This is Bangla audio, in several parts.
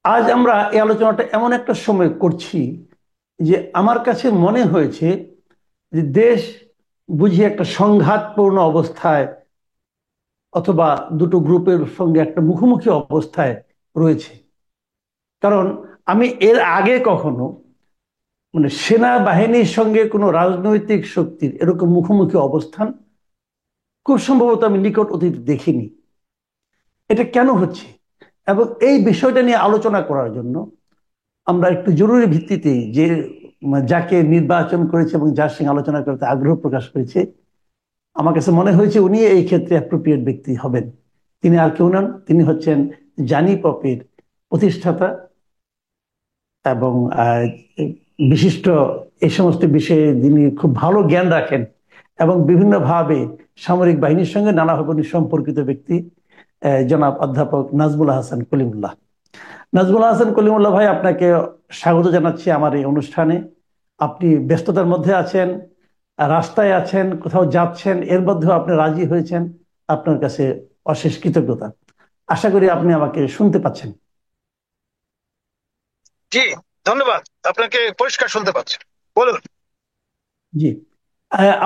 আজ আমরা এই আলোচনাটা এমন একটা সময় করছি যে আমার কাছে মনে হয়েছে যে দেশ বুঝি একটা সংঘাতপূর্ণ অবস্থায় অথবা দুটো গ্রুপের সঙ্গে একটা মুখোমুখি অবস্থায় রয়েছে। কারণ আমি এর আগে কখনো সেনাবাহিনীর সঙ্গে কোনো রাজনৈতিক শক্তির এরকম মুখোমুখি অবস্থান খুব সম্ভবত আমি নিকট অতীতে দেখিনি। এটা কেন হচ্ছে এবং এই বিষয়টা নিয়ে আলোচনা করার জন্য আমরা একটু জরুরি ভিত্তিতে যে যাকে নির্বাচন করেছে এবং যার সঙ্গে আলোচনা করতে আগ্রহ প্রকাশ করেছে, আমার কাছে মনে হয়েছে উনি এই ক্ষেত্রে অ্যাপ্রোপ্রিয়েট ব্যক্তি হবেন। তিনি আর কেউ নন, তিনি হচ্ছেন জানি পপের প্রতিষ্ঠাতা এবং বিশিষ্ট এই সমস্ত বিষয়ে তিনি খুব ভালো জ্ঞান রাখেন এবং বিভিন্নভাবে সামরিক বাহিনীর সঙ্গে নানাভাবে উনি সম্পর্কিত ব্যক্তি, জনাব অধ্যাপক নাজমুল হাসান কলিমুল্লাহ। নাজমুল হাসান কলিমুল্লাহ ভাই, আপনাকে স্বাগত জানাচ্ছি আমার এই অনুষ্ঠানে। আপনি ব্যস্ততার মধ্যে আছেন, রাস্তায় আছেন, কোথাও যাচ্ছেন, এর মধ্যেও আপনি রাজি হয়েছেন। আপনার কাছে অশেষ কৃতজ্ঞতা। আশা করি আপনি আমাকে শুনতে পাচ্ছেন। জি, ধন্যবাদ। আপনাকে পরিষ্কার শুনতে পাচ্ছি, বলুন। জি।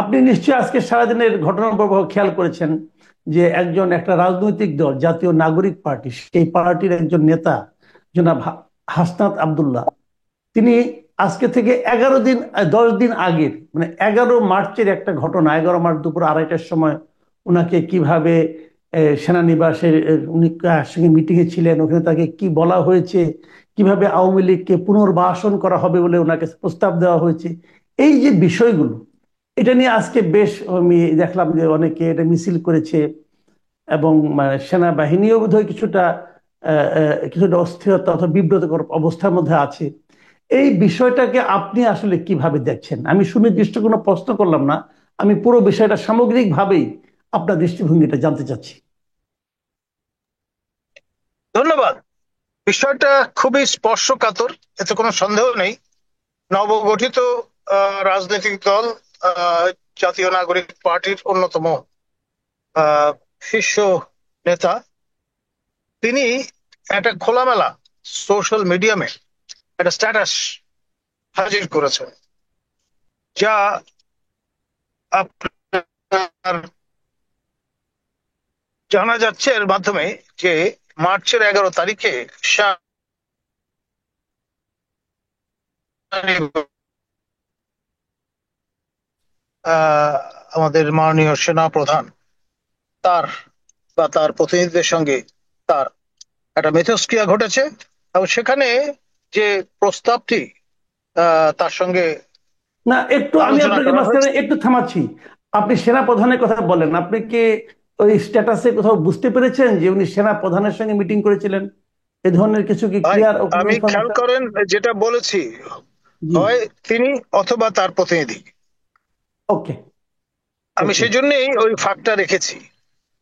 আপনি নিশ্চয়ই আজকে সারাদিনের ঘটনা প্রবাহ খেয়াল করেছেন যে একটা রাজনৈতিক দল জাতীয় নাগরিক পার্টি, সেই পার্টির একজন নেতা জনাব হাসনাত আব্দুল্লাহ, তিনি আজকে থেকে 11 দিন 10 দিন আগের 11 মার্চের একটা ঘটনা, 11 মার্চ দুপুর 2:30টার সময় ওনাকে কিভাবে সেনানিবাসে উনি কার সঙ্গে মিটিংয়ে ছিলেন, ওখানে তাকে কি বলা হয়েছে, কিভাবে আওয়ামী লীগকে পুনর্বাসন করা হবে বলে ওনাকে প্রস্তাব দেওয়া হয়েছে, এই যে বিষয়গুলো, এটা নিয়ে আজকে বেশ আমি দেখলাম যে অনেকে এটা মিছিল করেছে এবং সেনাবাহিনীও বোধহয় কিছুটা অস্থিরতা অথবা বিব্রতকর অবস্থার মধ্যে আছে। এই বিষয়টাকে আপনি আসলে কিভাবে দেখছেন? আমি সুনির্দিষ্ট কোনো প্রশ্ন করলাম না, আমি পুরো বিষয়টা সামগ্রিকভাবেই আপনার দৃষ্টিভঙ্গিটা জানতে চাচ্ছি। ধন্যবাদ। বিষয়টা খুবই স্পর্শকাতর, এতে কোনো সন্দেহ নেই। নবগঠিত রাজনৈতিক দল জাতীয় নাগরিক পার্টির অন্যতম আহ, শীর্ষ নেতা, তিনি একটা খোলামেলা সোশ্যাল মিডিয়ামে একটা স্ট্যাটাস হাজির করেছেন, যা আপনার জানা যাচ্ছে এর মাধ্যমে যে মার্চের 11 তারিখে আহ, আমাদের মাননীয় সেনা প্রধান তার তার প্রতিনিধিদের সঙ্গে তার একটা মিথস্ক্রিয়া ঘটেছে, এবং সেখানে যে প্রস্তাবটি তার সঙ্গে না, একটু আমি আলোচনা আপনাকে করা মাঝখানে হয়েছে। একটু থামাচ্ছি। আপনি সেনা প্রধানের কথা বলেন, আপনি কি ওই স্ট্যাটাসে কোথাও বুঝতে পেরেছেন যে উনি সেনা প্রধানের সঙ্গে মিটিং করেছিলেন? এ ধরনের কিছু কি ভাই, ক্লিয়ার কোনো আমি খেয়াল ইনফরমেশন? করেন, যেটা বলেছি, জি। হয় তিনি অথবা তার প্রতিনিধি। ওকে। আমি ওকে। সেই জন্যই ওই ফাঁকটা রেখেছি।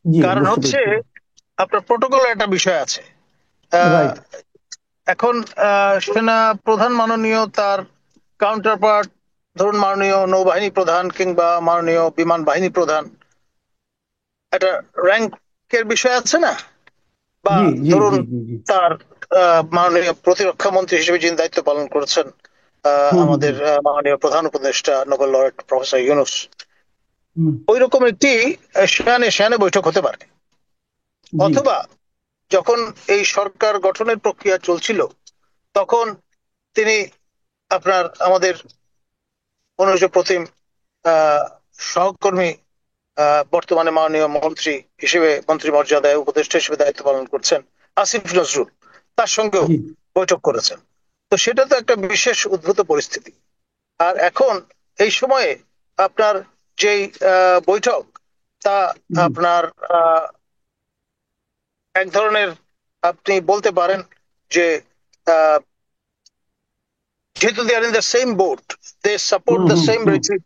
জি, কারণ বুঝতে হচ্ছে, পেরেছি। আপনার প্রোটোকলের একটা বিষয় আছে। আহ, রাইট। এখন সেনা প্রধান মাননীয় তার কাউন্টার পার্ট, ধরুন মাননীয় নৌবাহিনী প্রধান কিংবা মাননীয় বিমান বাহিনী প্রধান, একটা র্যাঙ্কের বিষয় আছে না? বা জি জি ধরুন জি জি জি। তার মাননীয় প্রতিরক্ষা মন্ত্রী হিসেবে যিনি দায়িত্ব পালন করেছেন, হুম হুম আমাদের হুম মাননীয় প্রধান উপদেষ্টা নোবেল লরেট প্রফেসর ইউনূস, হুম। ওই রকম একটি সেয়ানে সেয়ানে বৈঠক হতে পারে। জি। অথবা যখন এই সরকার গঠনের প্রক্রিয়া চলছিল, তখন তিনি আপনার আমাদের অনুজ প্রতিম আহ, সহকর্মী, বর্তমানে মাননীয় মন্ত্রী হিসেবে, মন্ত্রী মর্যাদায় উপদেষ্টা হিসেবে দায়িত্ব পালন করছেন আসিফ নজরুল, তার সঙ্গেও জি। বৈঠক করেছেন। তো সেটা তো একটা বিশেষ উদ্ভূত পরিস্থিতি। আর এখন এই সময়ে আপনার যেই বৈঠক, তা জি। আপনার আহ, এক ধরনের, আপনি বলতে পারেন যে আহ, যেহেতু they are in the same boat, they support hmm the hmm same hmm regime,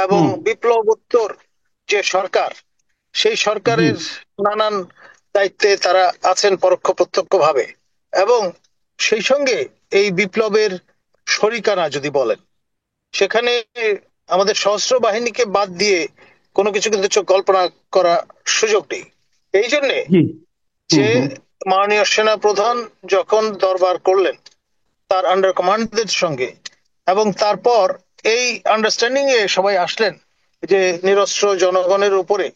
এবং হুম। বিপ্লবোত্তর যে সরকার, সেই জি। সরকারের নানান দায়িত্বে তারা আছেন পরোক্ষ প্রত্যক্ষ ভাবে। এবং সেই সঙ্গে এই বিপ্লবের শরিকানা যদি বলেন, সেখানে আমাদের সশস্ত্র বাহিনীকে বাদ দিয়ে কোনো কিছু কিন্তু কল্পনা করা সুযোগ নেই। এই জন্যে জি। হুম যে হুম মাননীয় সেনা প্রধান যখন দরবার করলেন তার আন্ডার কমান্ডদের সঙ্গে, এবং তারপর এই আন্ডারস্ট্যান্ডিং এ সবাই আসলেন যে নিরস্ত্র জনগণের উপরে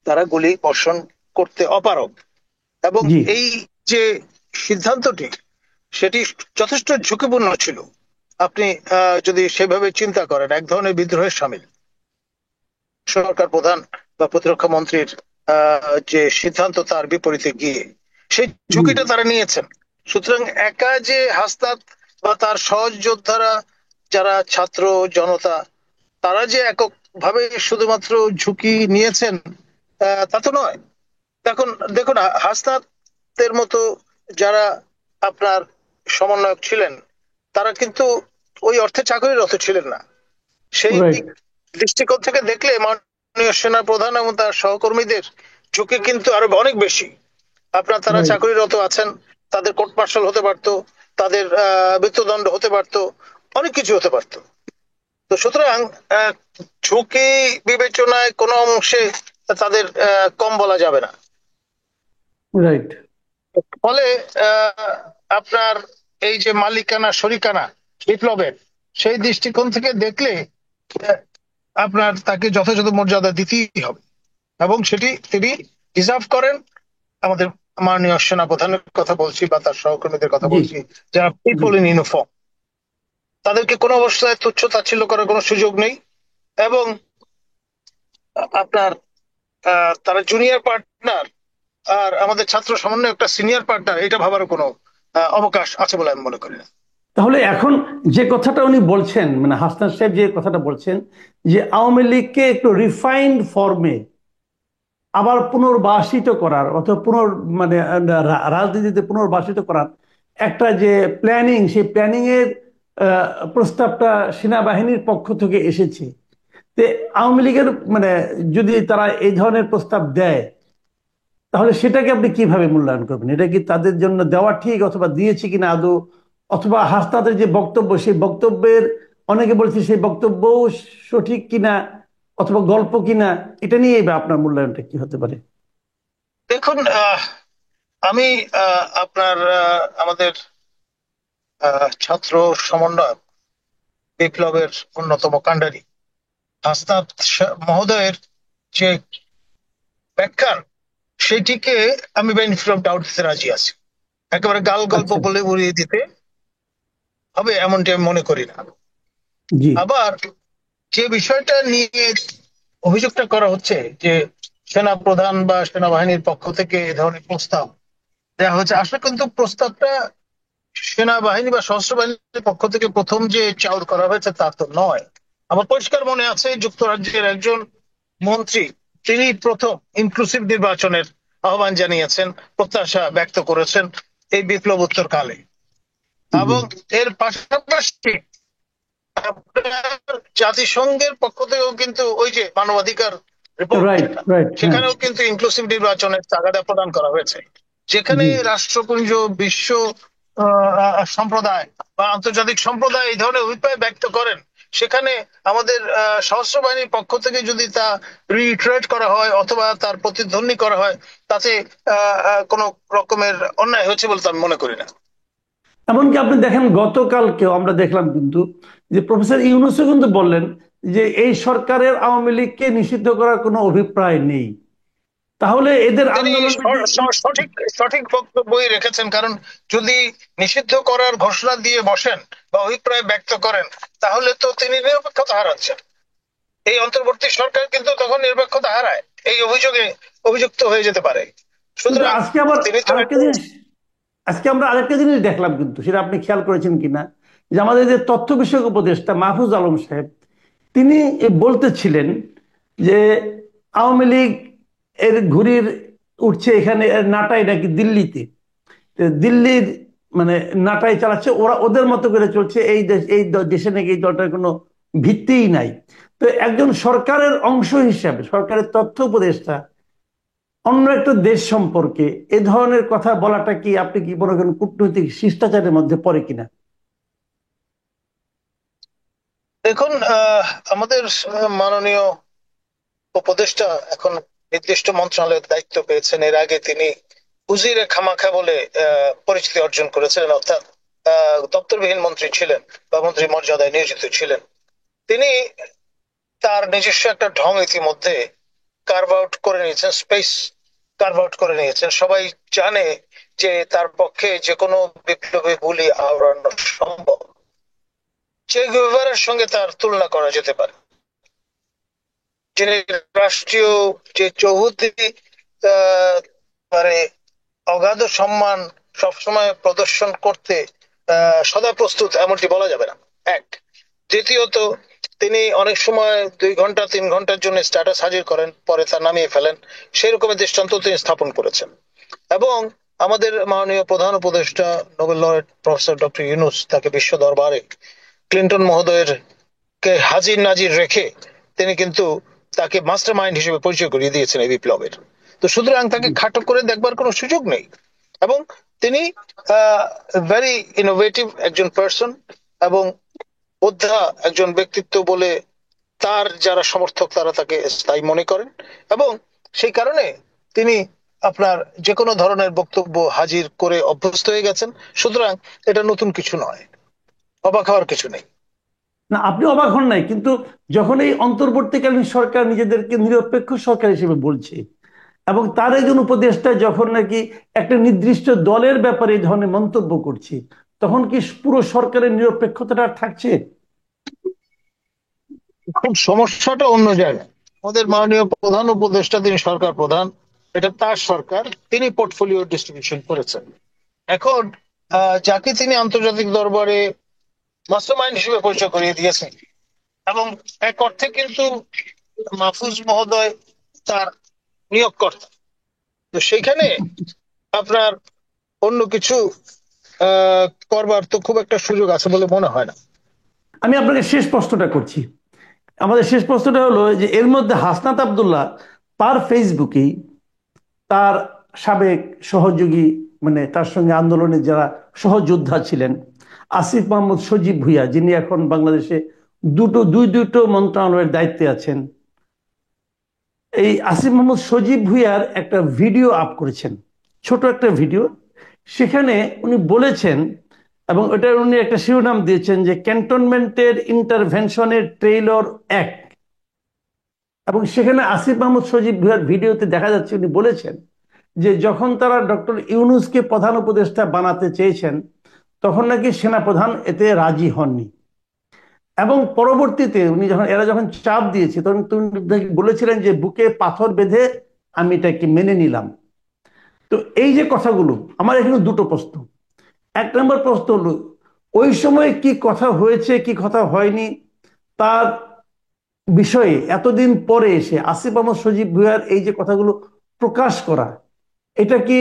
তারা গুলি বর্ষণ করতে অপারগ, এবং জি। এই যে সিদ্ধান্তটি সেটি যথেষ্ট ঝুঁকিপূর্ণ ছিল। আপনি যদি সেভাবে চিন্তা করেন, এক ধরনের বিদ্রোহের সামিল সরকার প্রধান বা প্রতিরক্ষা মন্ত্রীর যে সিদ্ধান্ত তার বিপরীতে গিয়ে সেই জি। ঝুঁকিটা তারা নিয়েছেন। সুতরাং একা যে হাসনাত বা তার সহযোদ্ধারা যারা ছাত্র জনতা তারা যে এককভাবে শুধুমাত্র ঝুঁকি নিয়েছেন তা তো নয়। দেখুন দেখুন হাসনাতের মতো যারা আপনার সমন্বয়ক ছিলেন তারা কিন্তু ওই অর্থে চাকরিরত ছিলেন না। সেই রাইট। দৃষ্টিকোণ থেকে দেখলে মাননীয় সেনা প্রধান এবং তার সহকর্মীদের ঝুঁকি কিন্তু আরো অনেক বেশি। আপনার তারা রাইট। চাকরিরত আছেন, তাদের কোর্ট মার্শাল হতে পারতো, তাদের মৃত্যুদণ্ড হতে পারতো, অনেক কিছু হতে পারতো। তো সুতরাং আহ, ঝুঁকি বিবেচনায় কোনো অংশে তাদের কম বলা যাবে না। রাইট। ফলে আহ, আপনার এই যে মালিকানা শরিকানা বিপ্লবের সেই দৃষ্টিকোণ থেকে দেখলে আহ, আপনার তাকে যথাযথ মর্যাদা দিতেই হবে, এবং সেটি তিনি ডিজার্ভ করেন। আমাদের মাননীয় সেনাপ্রধানের কথা বলছি বা তার সহকর্মীদের কথা জি। বলছি, যারা জি। পিপল ইন ইউনিফর্ম, তাদেরকে কোনো অবস্থায় তুচ্ছ তাচ্ছিল্য করার কোনো সুযোগ নেই। এবং আপনার তারা জুনিয়র পার্টনার, আর আমাদের ছাত্র সমন্বয় একটা সিনিয়র পার্টনার, এটা ভাবারও কোনো অবকাশ আছে বলে আমি মনে করি না। তাহলে এখন যে কথাটা উনি বলছেন, মানে হাসনাত সাহেব যে কথাটা বলছেন, যে আওয়ামী লীগকে একটু রিফাইন্ড ফর্মে আবার পুনর্বাসিত করার অথবা মানে রাজনীতিতে পুনর্বাসিত করার একটা যে প্ল্যানিং, সেই প্ল্যানিং এর প্রস্তাবটা সেনাবাহিনীর পক্ষ থেকে এসেছে। তো আওয়ামী লীগের মানে যদি তারা এই ধরনের প্রস্তাব দেয়, তাহলে সেটাকে আপনি কিভাবে মূল্যায়ন করবেন? এটা কি তাদের জন্য দেওয়া ঠিক, অথবা দিয়েছে কিনা আদৌ, অথবা হাসনাতের যে বক্তব্য সেই বক্তব্যের অনেকে বলছে সেই বক্তব্যও সঠিক কিনা অথবা গল্প কিনা, এটা নিয়ে বা আপনার মূল্যায়নটা কি হতে পারে? দেখুন আমি আপনার আমাদের ছাত্র সমন্বয়ক বিপ্লবের অন্যতম কাণ্ডারি হাসনাত মহোদয়ের যে ব্যাখ্যার সেটিকে আমি বেনিফিট অফ ডাউট দিতে রাজি আছি। একেবারে গাল গল্প আচ্ছা। বলে উড়িয়ে দিতে হবে এমনটি আমি মনে করি না। জি। আবার যে বিষয়টা নিয়ে অভিযোগটা করা হচ্ছে যে সেনা প্রধান বা সেনাবাহিনীর পক্ষ থেকে এ ধরনের প্রস্তাব দেওয়া হচ্ছে, আসলে কিন্তু প্রস্তাবটা সেনাবাহিনী বা সশস্ত্র বাহিনীর পক্ষ থেকে প্রথম যে চাউর করা হয়েছে তা তো নয়। আমার পরিষ্কার মনে আছে যুক্তরাজ্যের একজন মন্ত্রী তিনি প্রথম ইনক্লুসিভ নির্বাচনের আহ্বান জানিয়েছেন, প্রত্যাশা ব্যক্ত করেছেন এই বিপ্লব উত্তর কালে। জি। এবং এর পাশাপাশি আপনার জাতিসংঘের পক্ষ থেকেও কিন্তু ওই যে মানবাধিকার রিপোর্ট রাইট। যেটা, রাইট। হ্যাঁ। সেখানেও কিন্তু ইনক্লুসিভ নির্বাচনের তাগাদা প্রদান করা হয়েছে, যেখানে জি। রাষ্ট্রপুঞ্জ বিশ্ব সম্প্রদায় বা আন্তর্জাতিক সম্প্রদায় এই ধরনের অভিপ্রায় ব্যক্ত করেন, সেখানে আমাদের সশস্ত্র বাহিনীর পক্ষ থেকে যদি তা রিট্রেট করা হয় অথবা তার প্রতিধ্বনি করা হয়, তাতে কোনো রকমের অন্যায় হয়েছে বলে তো আমি মনে করি না। এমনকি আপনি দেখেন গতকালকেও আমরা দেখলাম কিন্তু যে প্রফেসর ইউনূসও কিন্তু বললেন যে এই সরকারের আওয়ামী লীগকে নিষিদ্ধ করার কোনো অভিপ্রায় নেই। তাহলে এদের তিনি আন্দোলনটা যে সঠিক সঠিক বক্তব্যই রেখেছেন, কারণ যদি নিষিদ্ধ করার ঘোষণা দিয়ে বসেন বা অভিপ্রায় ব্যক্ত করেন তাহলে তো তিনি নিরপেক্ষতা হারাচ্ছেন। এই অন্তর্বর্তী সরকার কিন্তু তখন নিরপেক্ষতা হারায়, এই অভিযোগে অভিযুক্ত হয়ে যেতে পারে। কিন্তু সুতরাং আজকে আবার তিনি তো আরেকটা জিনিস, আজকে আমরা আরেকটা জিনিস দেখলাম কিন্তু, সেটা আপনি খেয়াল করেছেন কিনা, যে আমাদের যে তথ্য বিষয়ক উপদেষ্টা মাহফুজ আলম সাহেব, তিনি বলতেছিলেন যে আওয়ামী লীগ এর ঘুড়ির উঠছে এখানে, এর নাটাই নাকি দিল্লিতে, দিল্লির মানে নাটাই চালাচ্ছে ওরা, ওদের মতো করে চলছে, এই দেশ এই দেশে নাকি এই দলটার কোনো ভিত্তিই নাই। তো একজন সরকারের অংশ হিসাবে সরকারের তথ্য উপদেষ্টা অন্য একটা দেশ সম্পর্কে এ ধরনের কথা বলাটা কি আপনি কি মনে করেন কূটনৈতিক শিষ্টাচারের মধ্যে পড়ে কিনা? দেখুন আমাদের মাননীয় উপদেষ্টা এখন নির্দিষ্ট মন্ত্রণালয়ের দায়িত্ব পেয়েছেন। এর আগে তিনি উজিরে খামাখা বলে পরিচিতি অর্জন করেছিলেন, অর্থাৎ দপ্তরবিহীন মন্ত্রী ছিলেন বা মন্ত্রী মর্যাদায় নিয়োজিত ছিলেন। তিনি তার নিজস্ব একটা ঢং ইতিমধ্যে কার্ভ আউট করে নিয়েছেন, স্পেস কার্ভ আউট করে নিয়েছেন। সবাই জানে যে তার পক্ষে যে কোনো বিপ্লবী বুলি আওড়ানো সম্ভব। চে গুয়েভারার সঙ্গে তার তুলনা করা যেতে পারে, যিনি রাষ্ট্রীয় যে চৌহদ্দি আহ, মানে অগাধ সম্মান সবসময় প্রদর্শন করতে সদা প্রস্তুত, এমনটি বলা যাবে না। এক, দ্বিতীয়ত তিনি অনেক সময় 2 ঘন্টা 3 ঘন্টার জন্য স্ট্যাটাস হাজির করেন, পরে তা নামিয়ে ফেলেন। সেই রকমের দৃষ্টান্ত তিনি স্থাপন করেছেন। এবং আমাদের মাননীয় প্রধান উপদেষ্টা Nobel laureate professor doctor Yunus তাকে বিশ্ব দরবারে ক্লিন্টন মহোদয়ের কে হাজির নাজির রেখে তিনি কিন্তু তাকে মাস্টার মাইন্ড হিসেবে পরিচয় করিয়ে দিয়েছেন এই বিপ্লবের। তো সুতরাং তাকে খাটো করে দেখবার কোনো সুযোগ নেই। এবং তিনি ভেরি ইনোভেটিভ একজন পার্সন এবং বোদ্ধা একজন ব্যক্তিত্ব বলে তার যারা সমর্থক তারা তাকে স্থায়ী মনে করেন। এবং সেই কারণে তিনি আপনার যে কোনো ধরনের বক্তব্য হাজির করে অভ্যস্ত হয়ে গেছেন। সুতরাং এটা নতুন কিছু নয়, অবাক হওয়ার কিছু নেই। না, আপনি অবাক হন নাই, কিন্তু যখন এই অন্তর্বর্তীকালীন সরকার নিজেদেরকে নিরপেক্ষ সরকার হিসেবে বলছে এবং তার একজন উপদেষ্টা যখন নাকি একটা নির্দিষ্ট দলের ব্যাপারে এই ধরনের মন্তব্য করছে, তখন কি পুরো সরকারের নিরপেক্ষতাটা আর থাকছে? খুব সমস্যাটা অন্য জায়গায়। আমাদের মাননীয় প্রধান উপদেষ্টা, তিনি সরকার প্রধান, এটা তার সরকার, তিনি পোর্টফোলিও ডিস্ট্রিবিউশন করেছেন। এখন যাকে তিনি আন্তর্জাতিক দরবারে মাস্টারমাইন্ড হিসেবে পরিচয় করিয়ে দিয়েছেন, এবং এক অর্থে কিন্তু মাহফুজ মহোদয় তার নিয়োগকর্তা, তো সেইখানে আপনার অন্য কিছু করবার তো খুব একটা সুযোগ আছে বলে মনে হয় না। আমি আপনাকে শেষ প্রশ্নটা করছি। আমাদের শেষ প্রশ্নটা হলো যে এর মধ্যে হাসনাত আব্দুল্লাহ তার ফেসবুকেই তার সাবেক সহযোগী, মানে তার সঙ্গে আন্দোলনের যারা সহযোদ্ধা ছিলেন, আসিফ মাহমুদ সজীব ভুঁইয়া, যিনি এখন বাংলাদেশে দুটো মন্ত্রণালয়ের দায়িত্বে আছেন, এই আসিফ মাহমুদ সজীব ভুঁইয়ার একটা ভিডিও আপ করেছেন, ছোট একটা ভিডিও। সেখানে উনি বলেছেন, এবং ওটার উনি একটা শিরোনাম দিয়েছেন যে ক্যান্টনমেন্টের ইন্টারভেনশনের ট্রেইলর 1। এবং সেখানে আসিফ মাহমুদ সজীব ভুঁইয়ার ভিডিওতে দেখা যাচ্ছে উনি বলেছেন যে যখন তারা ডক্টর ইউনূসকে প্রধান উপদেষ্টা বানাতে চেয়েছেন, তখন নাকি সেনাপ্রধান এতে রাজি হননি। এবং পরবর্তীতে উনি যখন চাপ দিয়েছে, তখন তিনি বলেছিলেন যে বুকে পাথর বেঁধে আমি এটাকে মেনে নিলাম। তো এই যে কথাগুলো, আমার এখানে দুটো প্রশ্ন। 1 নম্বর প্রশ্ন হলো, ওই সময় কি কথা হয়েছে কি কথা হয়নি তার বিষয়ে এতদিন পরে এসে আসিফ মাহমুদ সজীব ভুঁইয়ার এই যে কথাগুলো প্রকাশ করা, এটা কি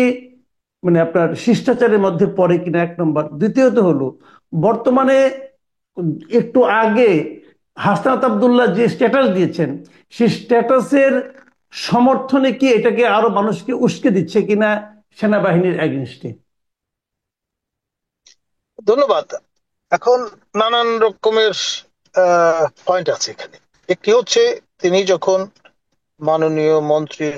মানে আপনার শিষ্টাচারের মধ্যে পড়ে কিনা? 1 নম্বর। দ্বিতীয়ত হলো, বর্তমানে একটু আগে হাসনাত আব্দুল্লাহ যে স্ট্যাটাস দিয়েছেন, সেই স্ট্যাটাসের সমর্থনে কি এটাকে আরো মানুষকে উস্কে দিচ্ছে কিনা সেনাবাহিনীর এগেনস্টে? ধন্যবাদ। এখন নানান রকমের পয়েন্ট আছে এখানে। একটি হচ্ছে, তিনি যখন মাননীয় মন্ত্রীর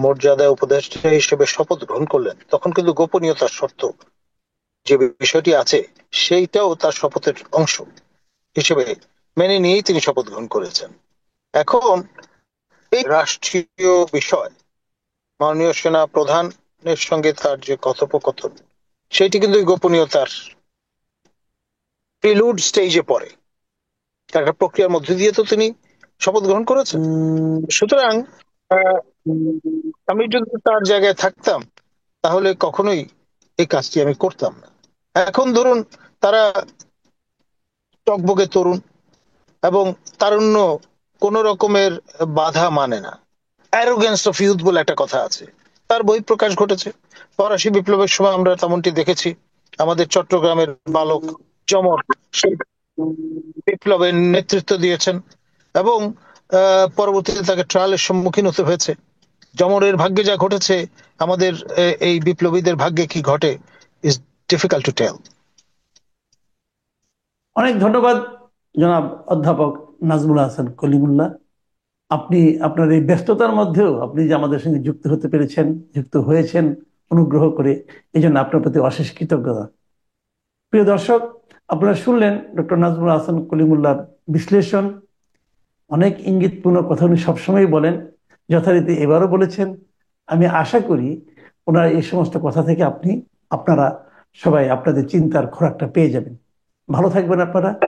মর্যাদায় উপদেষ্টা হিসেবে শপথ গ্রহণ করলেন, তখন কিন্তু গোপনীয়তার শর্ত যে বিষয়টি আছে সেইটাও তার শপথের অংশ হিসেবে মেনে নিয়েই তিনি শপথ গ্রহণ করেছেন। এখন এই রাষ্ট্রীয় বিষয়, মাননীয় সেনা প্রধানের সঙ্গে তার যে কথোপকথন, সেটি কিন্তু গোপনীয়তার প্রিলুড স্টেজে পড়ে। একটা প্রক্রিয়ার মধ্যে দিয়ে তো তিনি শপথ গ্রহণ করেছেন। সুতরাং আহ, আমি যদি তার জায়গায় থাকতাম তাহলে কখনোই এই কাজটি আমি করতাম না। এখন ধরুন, তারা টকবগে তরুণ এবং তারুণ্য কোন রকমের বাধা মানে না। অ্যারোগেন্স অফ ইউথ বলে একটা কথা আছে, তার বহিঃপ্রকাশ ঘটেছে। ফরাসি বিপ্লবের সময় আমরা তেমনটি দেখেছি। আমাদের চট্টগ্রামের বালক জমর সেই বিপ্লবের নেতৃত্ব দিয়েছেন এবং পরবর্তীতে তাকে ট্রায়ালের সম্মুখীন হতে হয়েছে। জমরের ভাগ্যে যা ঘটেছে, আমাদের এই বিপ্লবীদের ভাগ্যে কি ঘটে ইজ ডিফিকাল্ট টু টেল। অনেক ধন্যবাদ জনাব অধ্যাপক নাজমুল হাসান কলিমুল্লাহ। আপনি আপনার এই ব্যস্ততার মধ্যেও আপনি যে আমাদের সঙ্গে যুক্ত হতে পেরেছেন, যুক্ত হয়েছেন, অনুগ্রহ করে। এই জন্য আপনার প্রতি অশেষ কৃতজ্ঞতা। প্রিয় দর্শক, আপনারা শুনলেন ডক্টর নাজমুল হাসান কলিমুল্লাহর বিশ্লেষণ। অনেক ইঙ্গিতপূর্ণ কথা উনি সবসময় বলেন, যথারীতি এবারও বলেছেন। আমি আশা করি ওনার এই সমস্ত কথা থেকে আপনারা সবাই আপনাদের চিন্তার খোরাকটা পেয়ে যাবেন। ভালো থাকবেন আপনারা।